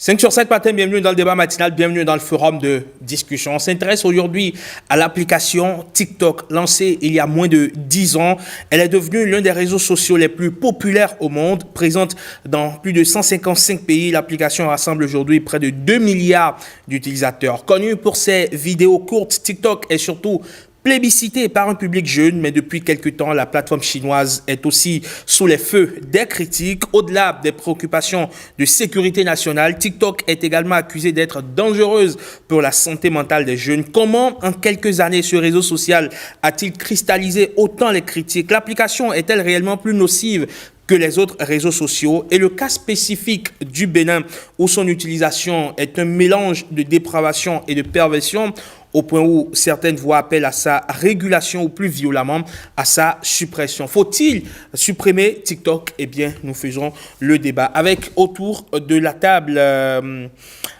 5 sur 7 matin, bienvenue dans le débat matinal, bienvenue dans le forum de discussion. On s'intéresse aujourd'hui à l'application TikTok, lancée il y a moins de 10 ans. Elle est devenue l'un des réseaux sociaux les plus populaires au monde, présente dans plus de 155 pays. L'application rassemble aujourd'hui près de 2 milliards d'utilisateurs. Connue pour ses vidéos courtes, TikTok est surtout plébiscité par un public jeune, mais depuis quelques temps, la plateforme chinoise est aussi sous les feux des critiques. Au-delà des préoccupations de sécurité nationale, TikTok est également accusée d'être dangereuse pour la santé mentale des jeunes. Comment, en quelques années, ce réseau social a-t-il cristallisé autant les critiques? L'application est-elle réellement plus nocive que les autres réseaux sociaux? Et le cas spécifique du Bénin, où son utilisation est un mélange de dépravation et de perversion, au point où certaines voix appellent à sa régulation ou plus violemment à sa suppression. Faut-il supprimer TikTok? Eh bien, nous faisons le débat avec autour de la table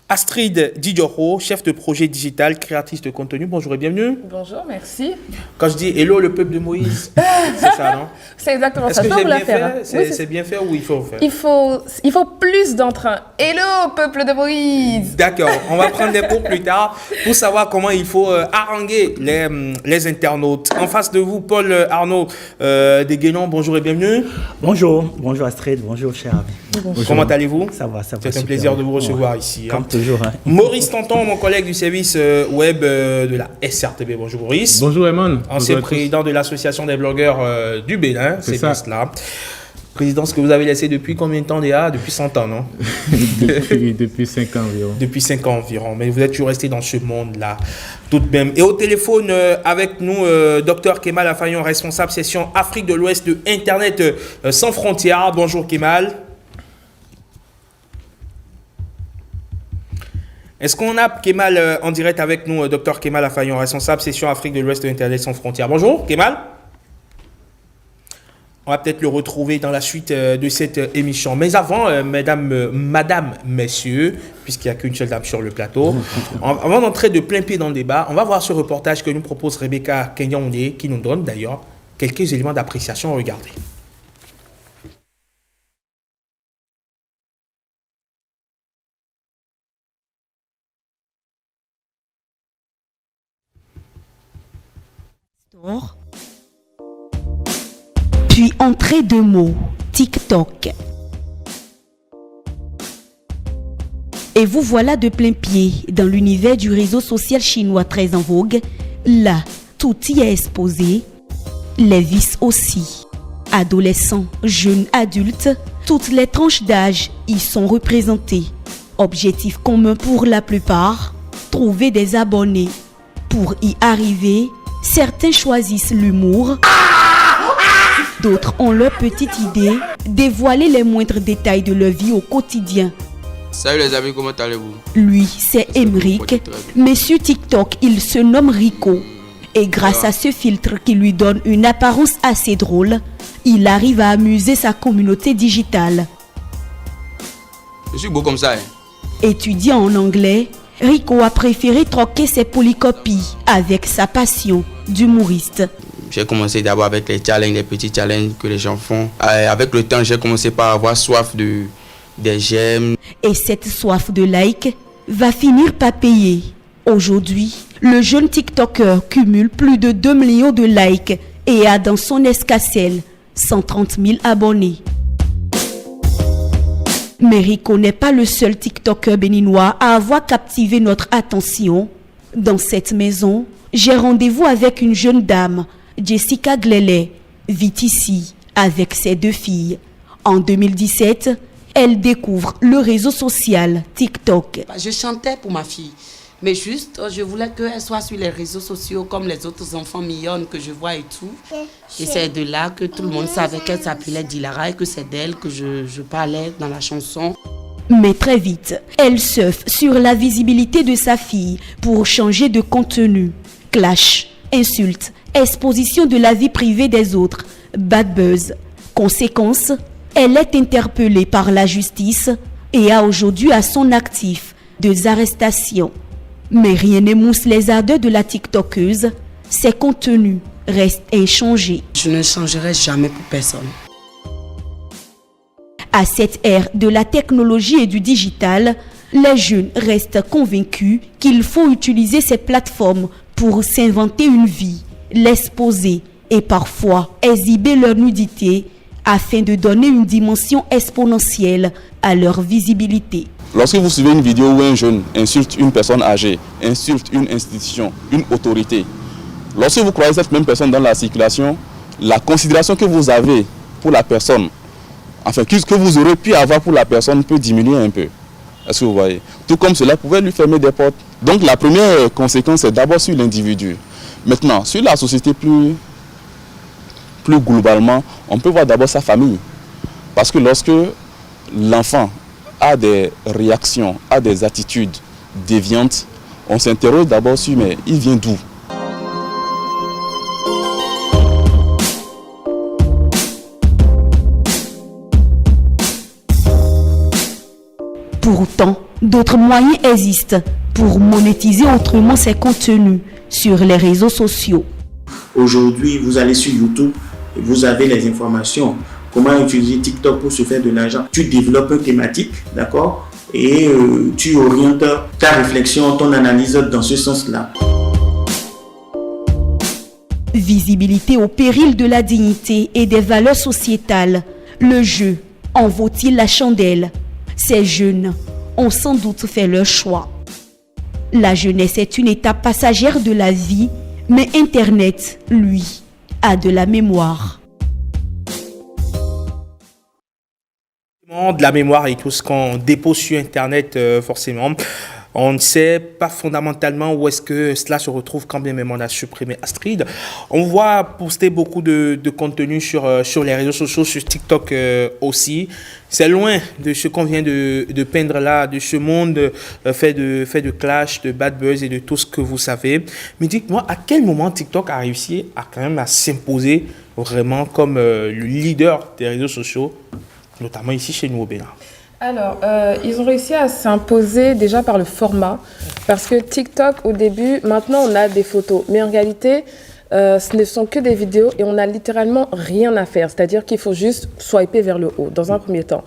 Astrid Didioro, chef de projet digital, créatrice de contenu. Bonjour et bienvenue. Bonjour, merci. Quand je dis hello le peuple de Moïse, c'est ça, non? C'est exactement ça. Est-ce que j'ai bien fait? Hein. C'est bien fait ou il faut faire? Il faut plus d'entrain. Hello, peuple de Moïse. D'accord, on va prendre des cours plus tard pour savoir comment il faut haranguer les internautes. En face de vous, Paul Arnaud Desguénon, bonjour et bienvenue. Bonjour Astrid, bonjour cher ami. Bonjour. Comment allez-vous? Ça va. C'est un plaisir de vous recevoir ici. Comme toujours. Hein. Maurice Tonton, mon collègue du service web de la SRTB. Bonjour Maurice. Bonjour Eman. Ancien président de l'association des blogueurs du Bénin. C'est bien cela. Présidence que vous avez laissée depuis combien de temps déjà? Depuis 100 ans, non? Depuis 5 ans environ. Depuis 5 ans environ. Mais vous êtes toujours resté dans ce monde-là, tout de même. Et au téléphone avec nous, Dr Kemal Afayon, responsable session Afrique de l'Ouest de Internet sans frontières. Bonjour Kemal. Est-ce qu'on a Kemal en direct avec nous, Dr Kemal Afayon, responsable session Afrique de l'Ouest de Internet sans frontières? Bonjour Kemal. On va peut-être le retrouver dans la suite de cette émission. Mais avant, madame, messieurs, puisqu'il n'y a qu'une seule dame sur le plateau, avant d'entrer de plein pied dans le débat, on va voir ce reportage que nous propose Rebecca Kenyonde, qui nous donne d'ailleurs quelques éléments d'appréciation. Regardez. Puis entrée de mots, TikTok. Et vous voilà de plein pied dans l'univers du réseau social chinois très en vogue. Là, tout y est exposé, les vices aussi. Adolescents, jeunes, adultes, toutes les tranches d'âge y sont représentées. Objectif commun pour la plupart, trouver des abonnés. Pour y arriver, certains choisissent l'humour. D'autres ont leur petite idée, dévoiler les moindres détails de leur vie au quotidien. Salut les amis, comment allez-vous? Lui, c'est Emric, mais sur TikTok, il se nomme Rico. Et grâce à ce filtre qui lui donne une apparence assez drôle, il arrive à amuser sa communauté digitale. Je suis beau comme ça. Étudiant en anglais, Rico a préféré troquer ses polycopies avec sa passion d'humoriste. J'ai commencé d'abord avec les challenges, les petits challenges que les gens font. Avec le temps, j'ai commencé par avoir soif des j'aime. Et cette soif de like va finir par payer. Aujourd'hui, le jeune TikToker cumule plus de 2 millions de likes et a dans son escarcelle 130 000 abonnés. Mais Rico n'est pas le seul TikToker béninois à avoir captivé notre attention. Dans cette maison, j'ai rendez-vous avec une jeune dame, Jessica Glele, vit ici avec ses 2 filles. En 2017, elle découvre le réseau social TikTok. Je chantais pour ma fille, mais juste, je voulais qu'elle soit sur les réseaux sociaux comme les autres enfants mignonnes que je vois et tout. Et c'est de là que tout le monde savait qu'elle s'appelait Dilara et que c'est d'elle que je parlais dans la chanson. Mais très vite, elle surfe sur la visibilité de sa fille pour changer de contenu. Clash, insultes, exposition de la vie privée des autres, bad buzz. Conséquence, elle est interpellée par la justice et a aujourd'hui à son actif 2 arrestations. Mais rien n'émousse les ardeurs de la TikTokeuse, ses contenus restent inchangés. Je ne changerai jamais pour personne. À cette ère de la technologie et du digital, Les jeunes restent convaincus qu'il faut utiliser ces plateformes pour s'inventer une vie, l'exposer et parfois exhiber leur nudité afin de donner une dimension exponentielle à leur visibilité. Lorsque vous suivez une vidéo où un jeune insulte une personne âgée, insulte une institution, une autorité, lorsque vous croisez cette même personne dans la circulation, la considération que vous avez pour la personne, enfin que vous aurez pu avoir pour la personne peut diminuer un peu. Est-ce que vous voyez? Tout comme cela pouvait lui fermer des portes. Donc la première conséquence est d'abord sur l'individu. Maintenant, sur la société plus globalement, on peut voir d'abord sa famille. Parce que lorsque l'enfant a des réactions, a des attitudes déviantes, on s'interroge d'abord sur mais il vient d'où? Pourtant, d'autres moyens existent pour monétiser autrement ces contenus sur les réseaux sociaux. Aujourd'hui, vous allez sur YouTube et vous avez les informations. Comment utiliser TikTok pour se faire de l'argent. Tu développes une thématique, d'accord, et tu orientes ta réflexion, ton analyse dans ce sens-là. Visibilité au péril de la dignité et des valeurs sociétales. Le jeu en vaut-il la chandelle? Ces jeunes ont sans doute fait leur choix. La jeunesse est une étape passagère de la vie, mais Internet, lui, a de la mémoire. De la mémoire et tout ce qu'on dépose sur Internet, forcément. On ne sait pas fondamentalement où est-ce que cela se retrouve quand bien même on a supprimé Astrid. On voit poster beaucoup de contenu sur les réseaux sociaux, sur TikTok aussi. C'est loin de ce qu'on vient de peindre là, de ce monde fait de clash, de bad buzz et de tout ce que vous savez. Mais dites-moi, à quel moment TikTok a réussi à s'imposer vraiment comme le leader des réseaux sociaux, notamment ici chez nous au Bénin? Alors, ils ont réussi à s'imposer déjà par le format, parce que TikTok, au début, maintenant on a des photos, mais en réalité, ce ne sont que des vidéos et on n'a littéralement rien à faire, c'est-à-dire qu'il faut juste swiper vers le haut, dans un premier temps.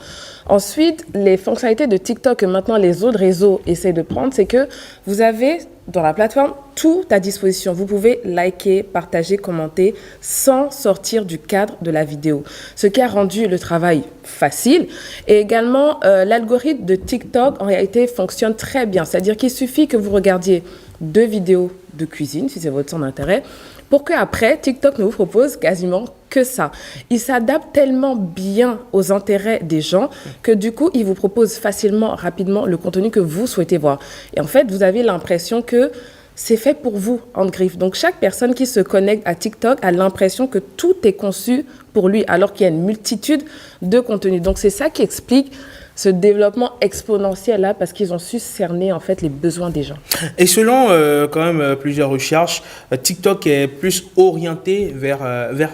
Ensuite, les fonctionnalités de TikTok que maintenant les autres réseaux essaient de prendre, c'est que vous avez dans la plateforme tout à disposition. Vous pouvez liker, partager, commenter sans sortir du cadre de la vidéo. Ce qui a rendu le travail facile. Et également, l'algorithme de TikTok, en réalité, fonctionne très bien. C'est-à-dire qu'il suffit que vous regardiez 2 vidéos de cuisine, si c'est votre centre d'intérêt, pour qu'après, TikTok ne vous propose quasiment que ça. Il s'adapte tellement bien aux intérêts des gens que du coup, il vous propose facilement, rapidement le contenu que vous souhaitez voir. Et en fait, vous avez l'impression que c'est fait pour vous, en griffe. Donc, chaque personne qui se connecte à TikTok a l'impression que tout est conçu pour lui, alors qu'il y a une multitude de contenus. Donc, c'est ça qui explique ce développement exponentiel là, parce qu'ils ont su cerner en fait les besoins des gens. Et selon quand même plusieurs recherches, TikTok est plus orienté vers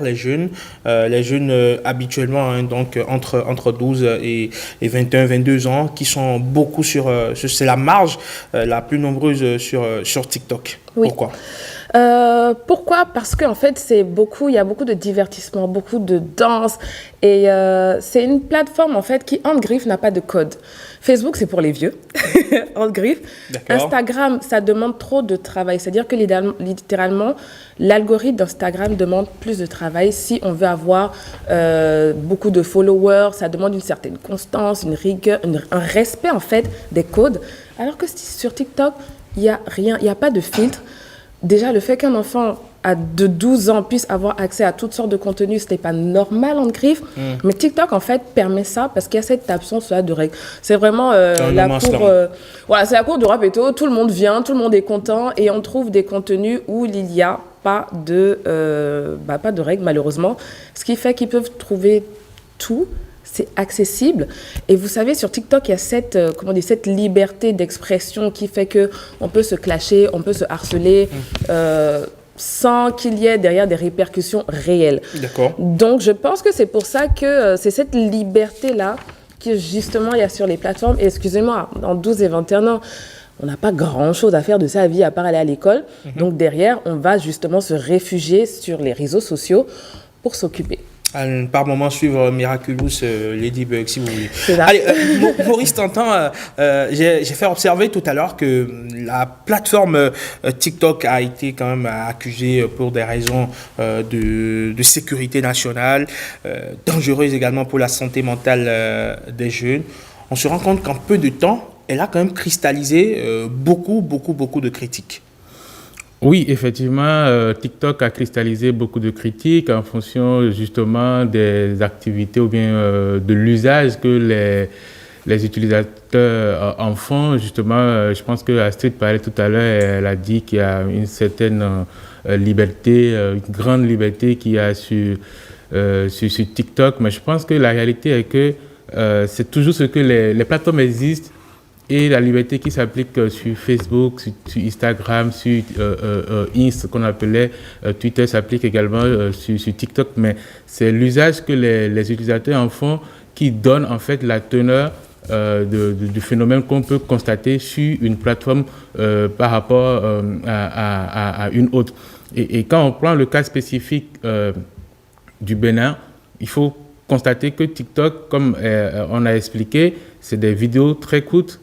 les jeunes habituellement, hein, donc entre 12 et 21, 22 ans, qui sont beaucoup c'est la marge la plus nombreuse sur TikTok. Oui. Pourquoi? Pourquoi? Parce qu'en fait, il y a beaucoup de divertissement, beaucoup de danse. Et c'est une plateforme, en fait, qui, en griffe, n'a pas de code. Facebook, c'est pour les vieux, en griffe. D'accord. Instagram, ça demande trop de travail. C'est-à-dire que, littéralement, l'algorithme d'Instagram demande plus de travail. Si on veut avoir beaucoup de followers, ça demande une certaine constance, une rigueur, un respect, en fait, des codes. Alors que sur TikTok, il n'y a rien, il n'y a pas de filtre. Déjà, le fait qu'un enfant de 12 ans puisse avoir accès à toutes sortes de contenus, ce n'est pas normal en griffe. Mais TikTok, en fait, permet ça parce qu'il y a cette absence de règles. C'est vraiment la cour du Rapeto. Tout le monde vient, tout le monde est content et on trouve des contenus où il n'y a pas de règles, malheureusement. Ce qui fait qu'ils peuvent trouver tout. C'est accessible. Et vous savez, sur TikTok, il y a cette liberté d'expression qui fait qu'on peut se clasher, on peut se harceler sans qu'il y ait derrière des répercussions réelles. D'accord. Donc, je pense que c'est pour ça que c'est cette liberté-là que, justement, il y a sur les plateformes. Et excusez-moi, en 12 et 21 ans, on n'a pas grand-chose à faire de sa vie à part aller à l'école. Donc, derrière, on va justement se réfugier sur les réseaux sociaux pour s'occuper. par moment suivre Miraculous Ladybug, si vous voulez. C'est là. Allez, Maurice Tantan, j'ai fait observer tout à l'heure que la plateforme TikTok a été quand même accusée pour des raisons de sécurité nationale, dangereuse également pour la santé mentale des jeunes. On se rend compte qu'en peu de temps, elle a quand même cristallisé beaucoup de critiques. Oui, effectivement, TikTok a cristallisé beaucoup de critiques en fonction justement des activités ou bien de l'usage que les utilisateurs en font. Justement, je pense que Astrid parlait tout à l'heure, elle a dit qu'il y a une certaine liberté, une grande liberté qu'il y a sur TikTok. Mais je pense que la réalité est que c'est toujours ce que les plateformes existent. Et la liberté qui s'applique sur Facebook, sur Instagram, sur Insta, qu'on appelait Twitter, s'applique également sur TikTok. Mais c'est l'usage que les utilisateurs en font qui donne en fait la teneur du phénomène qu'on peut constater sur une plateforme par rapport à une autre. Et quand on prend le cas spécifique du Bénin, il faut constater que TikTok, comme on a expliqué, c'est des vidéos très courtes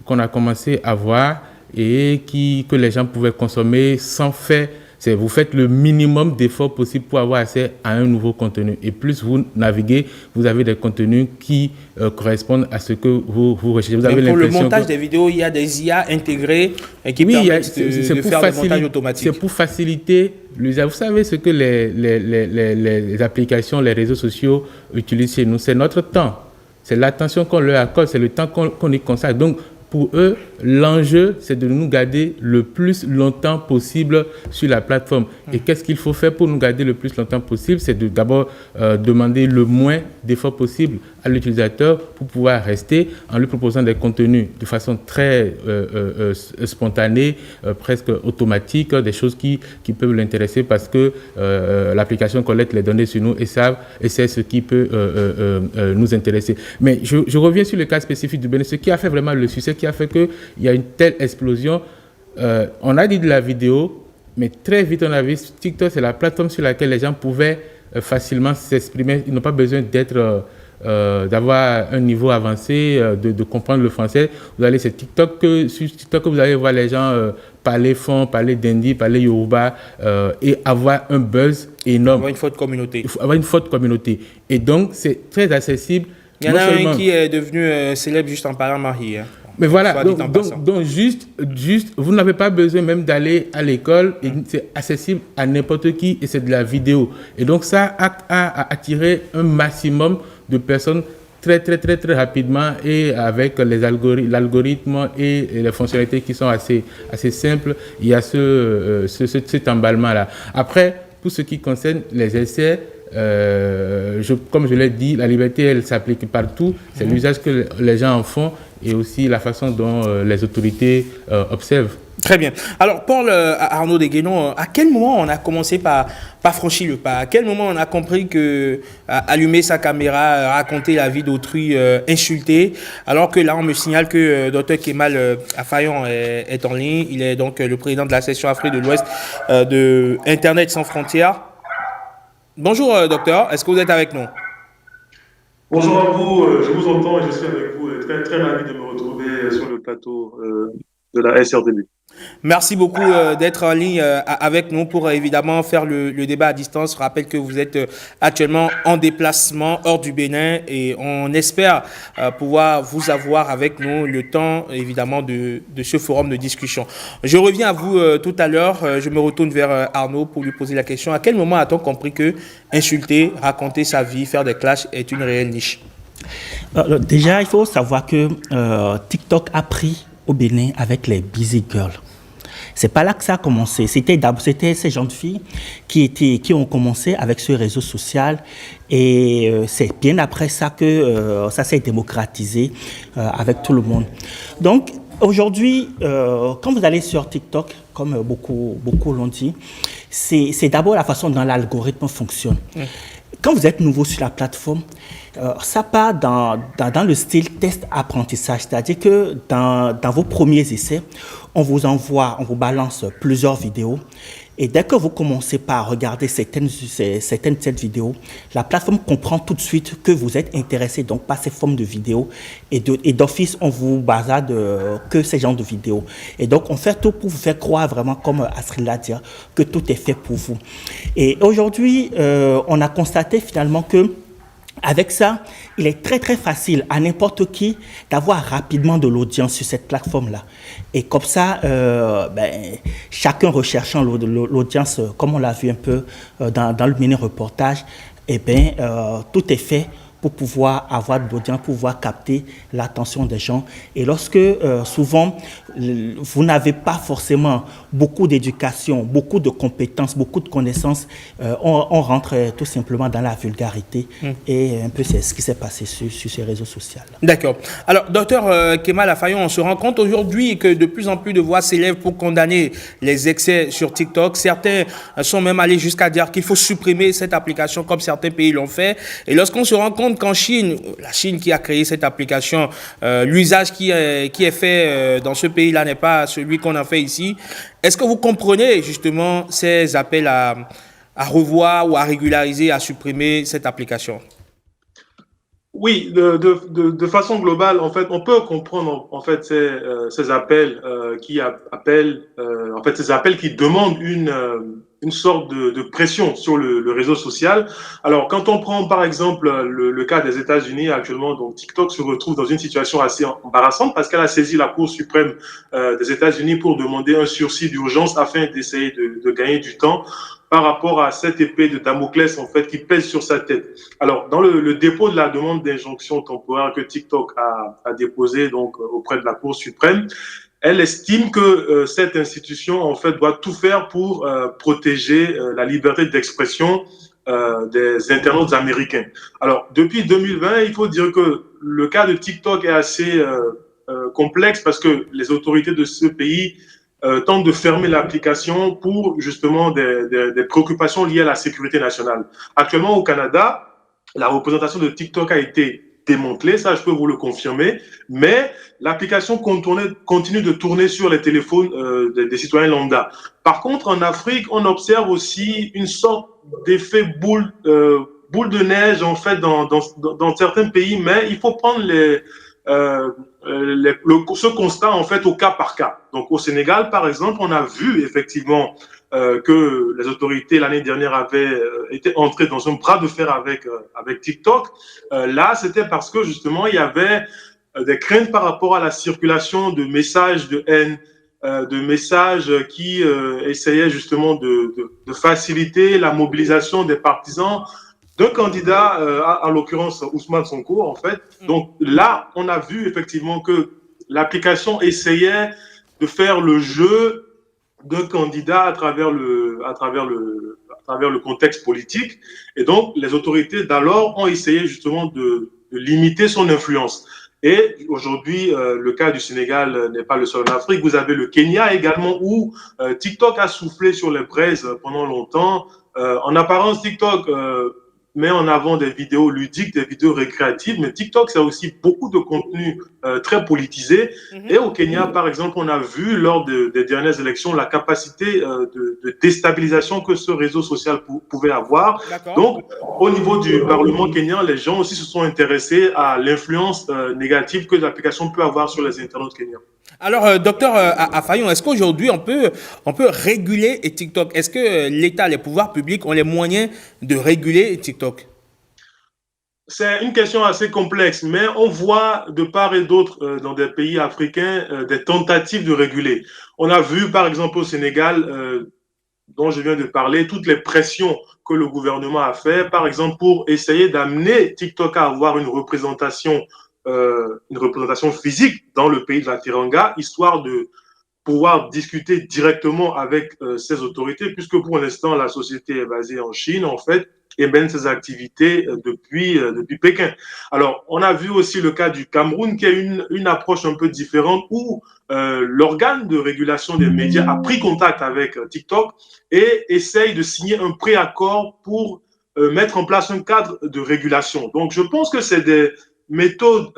qu'on a commencé à voir et que les gens pouvaient consommer sans faire. Vous faites le minimum d'efforts possible pour avoir accès à un nouveau contenu. Et plus vous naviguez, vous avez des contenus qui correspondent à ce que vous recherchez. Vous avez pour le montage des vidéos, il y a des IA intégrées qui permettent de faire le montage automatique. C'est pour faciliter l'usage. Vous savez ce que les applications, les réseaux sociaux utilisent chez nous. C'est notre temps. C'est l'attention qu'on leur accorde, c'est le temps qu'on y consacre. Donc, pour eux, l'enjeu, c'est de nous garder le plus longtemps possible sur la plateforme. Et qu'est-ce qu'il faut faire pour nous garder le plus longtemps possible? C'est d'abord demander le moins d'efforts possible à l'utilisateur pour pouvoir rester en lui proposant des contenus de façon très spontanée, presque automatique, des choses qui peuvent l'intéresser parce que l'application collecte les données sur nous et c'est ce qui peut nous intéresser. Mais je reviens sur le cas spécifique du Bénin. Ce qui a fait vraiment le succès, qui a fait qu'il y a une telle explosion. On a dit de la vidéo, mais très vite on a vu TikTok, c'est la plateforme sur laquelle les gens pouvaient facilement s'exprimer. Ils n'ont pas besoin d'avoir un niveau avancé, de comprendre le français. Vous allez sur TikTok, sur TikTok vous allez voir les gens parler fond, parler d'indi, parler yoruba et avoir un buzz énorme. Avoir une forte communauté. Avoir une forte communauté. Et donc c'est très accessible. Il y en a un qui est devenu célèbre juste en parlant Marie. Hein. Mais voilà, donc juste, vous n'avez pas besoin même d'aller à l'école, et c'est accessible à n'importe qui et c'est de la vidéo. Et donc ça a attiré un maximum de personnes très rapidement et avec l'algorithme et les fonctionnalités qui sont assez simples, il y a cet emballement-là. Après, pour ce qui concerne les essais, comme je l'ai dit, la liberté, elle s'applique partout. C'est l'usage que les gens en font et aussi la façon dont les autorités observent. Très bien. Alors, Paul Arnaud Deguénon, à quel moment on a commencé par franchir le pas? À quel moment on a compris que allumer sa caméra, raconter la vie d'autrui, insulter, alors que là, on me signale que Dr Kemal Afayon est en ligne. Il est donc le président de la section Afrique de l'Ouest de Internet sans frontières. Bonjour, docteur. Est-ce que vous êtes avec nous? Bonjour à vous. Je vous entends et je suis avec vous. Très ravi de me retrouver sur le plateau de la SRDB. Merci beaucoup d'être en ligne avec nous pour évidemment faire le débat à distance. Je rappelle que vous êtes actuellement en déplacement hors du Bénin et on espère pouvoir vous avoir avec nous le temps évidemment de ce forum de discussion. Je reviens à vous tout à l'heure. Je me retourne vers Arnaud pour lui poser la question. À quel moment a-t-on compris que insulter, raconter sa vie, faire des clashs est une réelle niche? Déjà, il faut savoir que TikTok a pris au Bénin avec les Busy Girls. C'est pas là que ça a commencé. C'était ces jeunes filles qui ont commencé avec ce réseau social et c'est bien après ça que ça s'est démocratisé avec tout le monde. Donc aujourd'hui, quand vous allez sur TikTok, comme beaucoup l'ont dit, c'est d'abord la façon dont l'algorithme fonctionne. Quand vous êtes nouveau sur la plateforme, ça part dans le style test-apprentissage, c'est-à-dire que dans vos premiers essais, on vous balance plusieurs vidéos Et dès que vous commencez par regarder certaines de cette vidéos, la plateforme comprend tout de suite que vous êtes intéressé donc par ces formes de vidéos et d'office, on vous bazarde que ces genres de vidéos. Et donc, on fait tout pour vous faire croire vraiment, comme Astrid l'a dit, que tout est fait pour vous. Et aujourd'hui, on a constaté finalement que avec ça, il est très très facile à n'importe qui d'avoir rapidement de l'audience sur cette plateforme-là. Et comme ça, chacun recherchant l'audience, comme on l'a vu un peu dans le mini-reportage, tout est fait pour pouvoir avoir de l'audience, pour pouvoir capter l'attention des gens. Et lorsque, souvent, vous n'avez pas forcément beaucoup d'éducation, beaucoup de compétences, beaucoup de connaissances, on rentre tout simplement dans la vulgarité. Et un peu, c'est ce qui s'est passé sur ces réseaux sociaux. D'accord. Alors, docteur Kemal Afayon, on se rend compte aujourd'hui que de plus en plus de voix s'élèvent pour condamner les excès sur TikTok. Certains sont même allés jusqu'à dire qu'il faut supprimer cette application comme certains pays l'ont fait. Et lorsqu'on se rend compte qu'en Chine, la Chine qui a créé cette application, l'usage qui est fait dans ce pays-là n'est pas celui qu'on a fait ici. Est-ce que vous comprenez justement ces appels à revoir ou à régulariser, à supprimer cette application? Oui, de façon globale, en fait, on peut comprendre en fait ces appels ces appels qui demandent une sorte de pression sur le réseau social. Alors, quand on prend par exemple le cas des États-Unis actuellement, donc TikTok se retrouve dans une situation assez embarrassante parce qu'elle a saisi la Cour suprême des États-Unis pour demander un sursis d'urgence afin d'essayer de gagner du temps par rapport à cette épée de Damoclès en fait qui pèse sur sa tête. Alors, dans le dépôt de la demande d'injonction temporaire que TikTok a déposée donc auprès de la Cour suprême, elle estime que cette institution en fait doit tout faire pour protéger la liberté d'expression des internautes américains. Alors, depuis 2020, il faut dire que le cas de TikTok est assez complexe parce que les autorités de ce pays tentent de fermer l'application pour justement des préoccupations liées à la sécurité nationale. Actuellement, au Canada, la représentation de TikTok a été démantelée, ça je peux vous le confirmer, mais l'application continue de tourner sur les téléphones des citoyens lambda. Par contre, en Afrique, on observe aussi une sorte d'effet boule de neige en fait dans certains pays, mais il faut prendre ce constat en fait au cas par cas. Donc au Sénégal, par exemple, on a vu effectivement que les autorités l'année dernière avaient été entrées dans un bras de fer avec TikTok. Là, c'était parce que justement il y avait des craintes par rapport à la circulation de messages de haine, de messages qui essayaient justement de faciliter la mobilisation des partisans d'un candidat, en l'occurrence Ousmane Sonko, en fait. Donc là, on a vu effectivement que l'application essayait de faire le jeu d'un candidat à travers le contexte politique. Et donc, les autorités d'alors ont essayé justement de limiter son influence. Et aujourd'hui, le cas du Sénégal n'est pas le seul en Afrique. Vous avez le Kenya également, où TikTok a soufflé sur les braises pendant longtemps. En apparence, TikTok met en avant des vidéos ludiques, des vidéos récréatives, mais TikTok, c'est aussi beaucoup de contenu très politisé. Et au Kenya, par exemple, on a vu lors des dernières élections la capacité de déstabilisation que ce réseau social pouvait avoir. Donc, au niveau du Parlement kenyan, les gens aussi se sont intéressés à l'influence négative que l'application peut avoir sur les internautes kenyans. Alors, docteur Afayon, est-ce qu'aujourd'hui on peut réguler TikTok? Est-ce que l'État, les pouvoirs publics ont les moyens de réguler TikTok? C'est une question assez complexe, mais on voit de part et d'autre dans des pays africains des tentatives de réguler. On a vu par exemple au Sénégal, dont je viens de parler, toutes les pressions que le gouvernement a fait, par exemple pour essayer d'amener TikTok à avoir une représentation physique dans le pays de la Teranga, histoire de pouvoir discuter directement avec ces autorités, puisque pour l'instant, la société est basée en Chine, en fait, et mène ses activités depuis Pékin. Alors, on a vu aussi le cas du Cameroun, qui a une approche un peu différente, où l'organe de régulation des médias a pris contact avec TikTok et essaye de signer un préaccord pour mettre en place un cadre de régulation. Donc, je pense que c'est des méthodes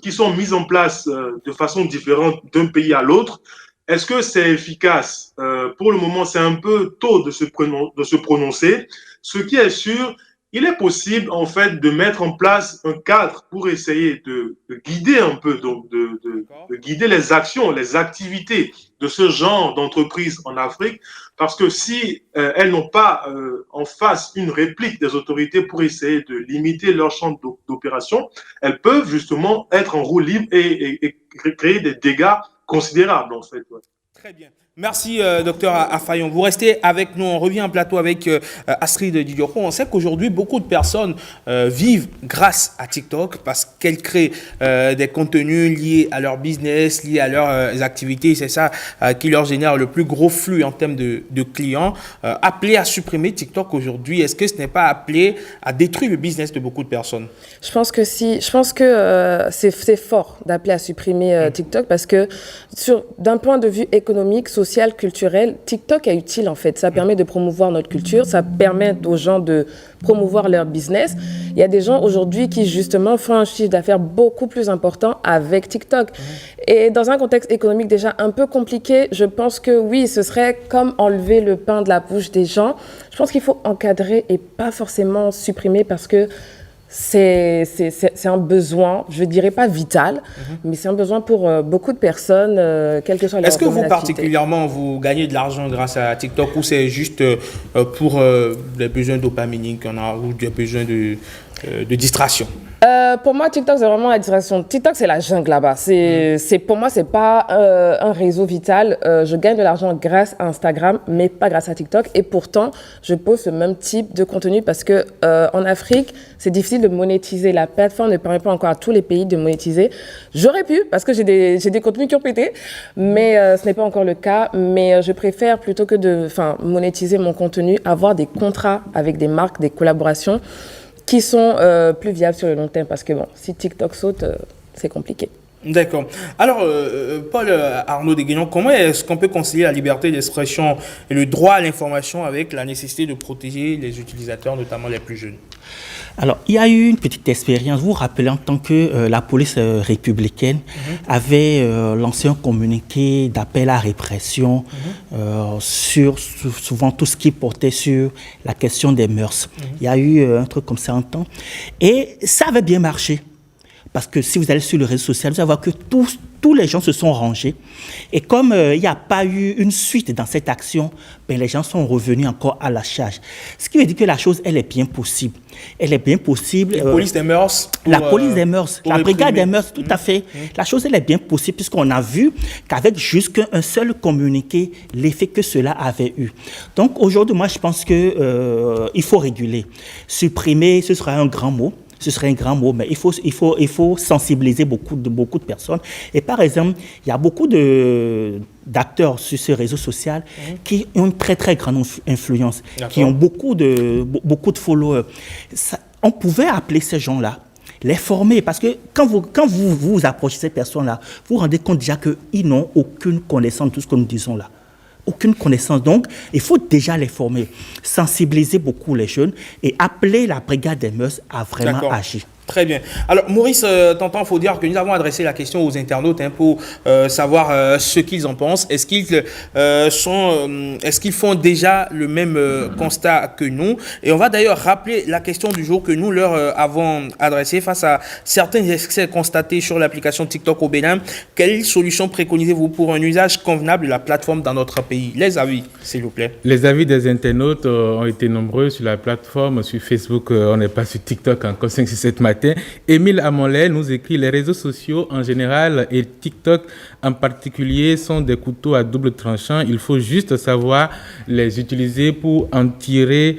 qui sont mises en place de façon différente d'un pays à l'autre. Est-ce que c'est efficace? Pour le moment, c'est un peu tôt de se prononcer. Ce qui est sûr, il est possible en fait de mettre en place un cadre pour essayer de guider un peu, donc de guider les actions, les activités de ce genre d'entreprise en Afrique, parce que si elles n'ont pas en face une réplique des autorités pour essayer de limiter leur champ d'opération, elles peuvent justement être en roue libre et créer des dégâts considérables en fait. Ouais. Très bien. Merci, docteur Afayon. Vous restez avec nous. On revient en plateau avec Astrid Didioko. On sait qu'aujourd'hui, beaucoup de personnes vivent grâce à TikTok parce qu'elles créent des contenus liés à leur business, liés à leurs activités. C'est ça qui leur génère le plus gros flux en termes de clients. Appelé à supprimer TikTok aujourd'hui, est-ce que ce n'est pas appelé à détruire le business de beaucoup de personnes? Je pense que si. Je pense que c'est fort d'appeler à supprimer TikTok parce que d'un point de vue économique, social, culturel, TikTok est utile en fait. Ça permet de promouvoir notre culture, ça permet aux gens de promouvoir leur business. Il y a des gens aujourd'hui qui justement font un chiffre d'affaires beaucoup plus important avec TikTok. Et dans un contexte économique déjà un peu compliqué, je pense que oui, ce serait comme enlever le pain de la bouche des gens. Je pense qu'il faut encadrer et pas forcément supprimer parce que c'est un besoin, je ne dirais pas vital, mais c'est un besoin pour beaucoup de personnes, quel que soit leur Est-ce que vous particulièrement, vous gagnez de l'argent grâce à TikTok ou c'est juste pour des besoins dopaminiques qu'on a ou des besoins de distraction? Pour moi, TikTok, c'est vraiment la distraction. TikTok, c'est la jungle là-bas. Pour moi, c'est pas un réseau vital. Je gagne de l'argent grâce à Instagram, mais pas grâce à TikTok. Et pourtant, je pose ce même type de contenu parce que en Afrique, c'est difficile de monétiser. La plateforme ne permet pas encore à tous les pays de monétiser. J'aurais pu parce que j'ai des contenus qui ont pété, mais ce n'est pas encore le cas. Mais je préfère plutôt que de monétiser mon contenu, avoir des contrats avec des marques, des collaborations qui sont plus viables sur le long terme. Parce que bon, si TikTok saute, c'est compliqué. D'accord. Alors, Paul Arnaud Deguignon, comment est-ce qu'on peut concilier la liberté d'expression et le droit à l'information avec la nécessité de protéger les utilisateurs, notamment les plus jeunes? Alors, il y a eu une petite expérience. Vous vous rappelez en tant que la police républicaine avait lancé un communiqué d'appel à répression sur souvent tout ce qui portait sur la question des mœurs. Il y a eu un truc comme ça un temps. Et ça avait bien marché. Parce que si vous allez sur le réseau social, vous allez voir que tous les gens se sont rangés. Et comme il n'y a pas eu une suite dans cette action, les gens sont revenus encore à la charge. Ce qui veut dire que la chose, elle est bien possible. Elle est bien possible. La police des mœurs. La police des mœurs, la brigade des mœurs, tout à fait. La chose, elle est bien possible puisqu'on a vu qu'avec juste un seul communiqué, l'effet que cela avait eu. Donc aujourd'hui, moi, je pense qu'il faut réguler. Supprimer, ce sera un grand mot. Ce serait un grand mot, mais il faut sensibiliser beaucoup de personnes. Et par exemple, il y a beaucoup d'acteurs sur ce réseau social qui ont une très, très grande influence, qui ont beaucoup de followers. On pouvait appeler ces gens-là, les former, parce que quand vous approchez ces personnes-là, vous vous rendez compte déjà qu'ils n'ont aucune connaissance de tout ce que nous disons là. Aucune connaissance. Donc, il faut déjà les former, sensibiliser beaucoup les jeunes et appeler la brigade des mœurs à vraiment agir. Très bien. Alors, Maurice Tantan, il faut dire que nous avons adressé la question aux internautes pour savoir ce qu'ils en pensent. Est-ce qu'ils font déjà le même constat que nous? Et on va d'ailleurs rappeler la question du jour que nous leur avons adressée face à certains excès constatés sur l'application TikTok au Bénin. Quelle solution préconisez-vous pour un usage convenable de la plateforme dans notre pays? Les avis, s'il vous plaît. Les avis des internautes ont été nombreux sur la plateforme. Sur Facebook, on n'est pas sur TikTok encore 5-6-7 matins. Émile Amonlet nous écrit: les réseaux sociaux en général et TikTok en particulier sont des couteaux à double tranchant. Il faut juste savoir les utiliser pour en tirer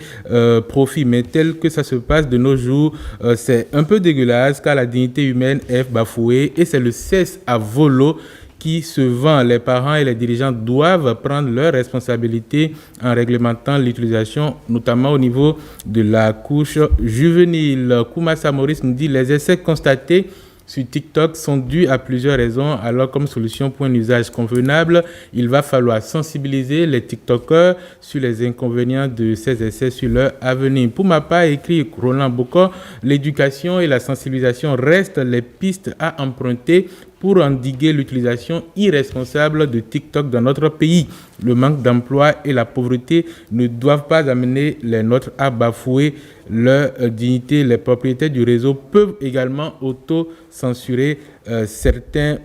profit. Mais tel que ça se passe de nos jours, c'est un peu dégueulasse car la dignité humaine est bafouée et c'est le cesse à volo qui se vend. Les parents et les dirigeants doivent prendre leurs responsabilités en réglementant l'utilisation, notamment au niveau de la couche juvénile. Koumassa Maurice nous dit: les essais constatés sur TikTok sont dus à plusieurs raisons. Alors, comme solution pour un usage convenable, il va falloir sensibiliser les TikTokers sur les inconvénients de ces essais sur leur avenir. Pour ma part, écrit Roland Bocor, l'éducation et la sensibilisation restent les pistes à emprunter pour endiguer l'utilisation irresponsable de TikTok dans notre pays. Le manque d'emploi et la pauvreté ne doivent pas amener les nôtres à bafouer leur dignité. Les propriétaires du réseau peuvent également auto-censurer certains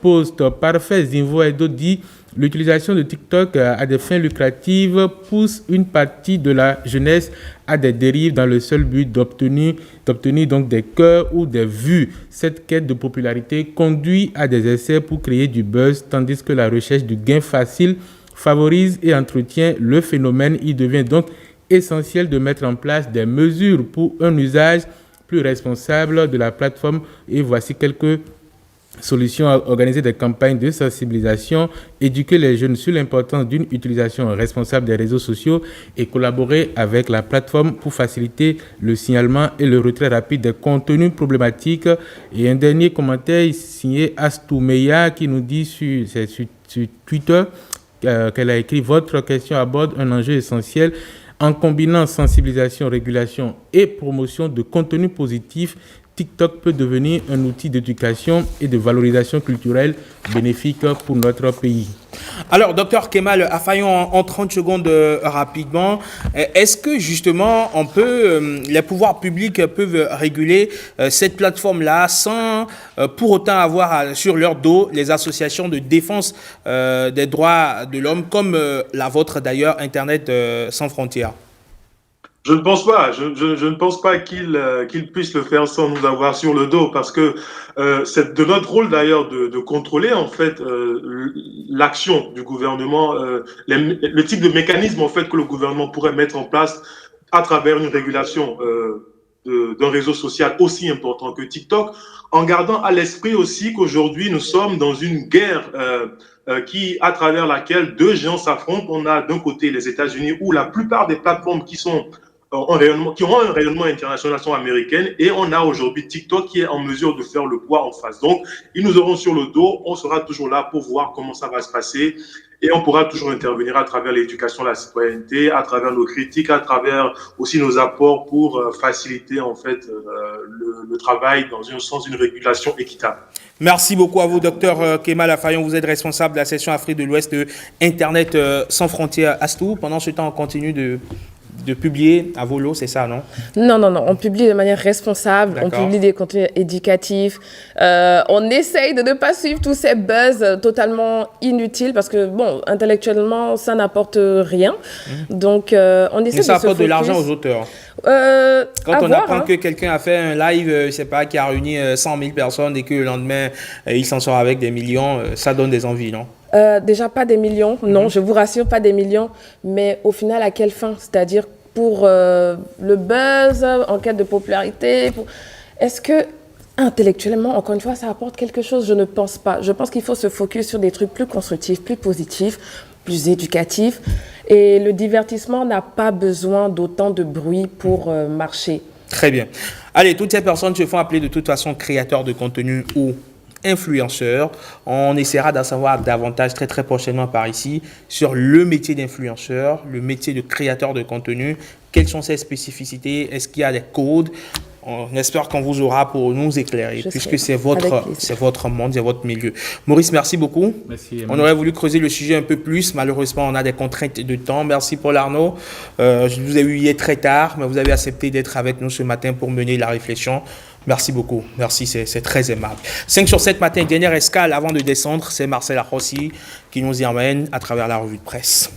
posts. Parfait, Zinvo Edo dit: l'utilisation de TikTok à des fins lucratives pousse une partie de la jeunesse à des dérives dans le seul but d'obtenir donc des cœurs ou des vues. Cette quête de popularité conduit à des essais pour créer du buzz, tandis que la recherche du gain facile favorise et entretient le phénomène. Il devient donc essentiel de mettre en place des mesures pour un usage plus responsable de la plateforme. Et voici quelques solutions: à organiser des campagnes de sensibilisation, éduquer les jeunes sur l'importance d'une utilisation responsable des réseaux sociaux et collaborer avec la plateforme pour faciliter le signalement et le retrait rapide des contenus problématiques. Et un dernier commentaire signé Astoumeya qui nous dit sur Twitter qu'elle a écrit: votre question aborde un enjeu essentiel. En combinant sensibilisation, régulation et promotion de contenus positifs, TikTok peut devenir un outil d'éducation et de valorisation culturelle bénéfique pour notre pays. Alors, docteur Kemal Afayon, en 30 secondes rapidement, est-ce que justement les pouvoirs publics peuvent réguler cette plateforme-là sans pour autant avoir sur leur dos les associations de défense des droits de l'homme comme la vôtre d'ailleurs, Internet sans frontières? Je ne pense pas. Je ne pense pas qu'ils puissent le faire sans nous avoir sur le dos, parce que c'est de notre rôle d'ailleurs de contrôler en fait l'action du gouvernement, le type de mécanisme en fait que le gouvernement pourrait mettre en place à travers une régulation d'un réseau social aussi important que TikTok, en gardant à l'esprit aussi qu'aujourd'hui nous sommes dans une guerre à travers laquelle deux géants s'affrontent. On a d'un côté les États-Unis, où la plupart des plateformes qui ont un rayonnement international sont américaines, et on a aujourd'hui TikTok qui est en mesure de faire le poids en face. Donc, ils nous auront sur le dos, on sera toujours là pour voir comment ça va se passer, et on pourra toujours intervenir à travers l'éducation de la citoyenneté, à travers nos critiques, à travers aussi nos apports pour faciliter en fait le travail dans un sens d'une régulation équitable. Merci beaucoup à vous, docteur Kemal Afayon. Vous êtes responsable de la section Afrique de l'Ouest de Internet sans frontières Astou. Pendant ce temps, on continue de publier à volo, c'est ça, non? Non, on publie de manière responsable, on publie des contenus éducatifs, on essaye de ne pas suivre tous ces buzz totalement inutiles, parce que, bon, intellectuellement, ça n'apporte rien, donc on essaie de se focus. Mais ça apporte de l'argent aux auteurs. Quand on apprend que quelqu'un a fait un live, je sais pas, qui a réuni 100 000 personnes et que le lendemain, il s'en sort avec des millions, ça donne des envies, non? Déjà pas des millions, non, je vous rassure, pas des millions, mais au final, à quelle fin? C'est-à-dire pour le buzz, en quête de popularité. Est-ce que intellectuellement, encore une fois, ça apporte quelque chose? Je ne pense pas. Je pense qu'il faut se focus sur des trucs plus constructifs, plus positifs, plus éducatifs. Et le divertissement n'a pas besoin d'autant de bruit pour marcher. Très bien. Allez, toutes ces personnes se font appeler de toute façon créateurs de contenu ou influenceurs. On essaiera d'en savoir davantage très très prochainement par ici sur le métier d'influenceur, le métier de créateur de contenu. Quelles sont ses spécificités? Est-ce qu'il y a des codes? On espère qu'on vous aura pour nous éclairer, puisque c'est votre monde, c'est votre milieu. Maurice, merci beaucoup. Merci. On aurait voulu creuser le sujet un peu plus. Malheureusement, on a des contraintes de temps. Merci Paul Arnaud. Je vous ai eu hier très tard, mais vous avez accepté d'être avec nous ce matin pour mener la réflexion. Merci beaucoup. Merci, c'est très aimable. 5 sur 7 matin, dernière escale avant de descendre, c'est Marcel Arrossi qui nous y emmène à travers la revue de presse.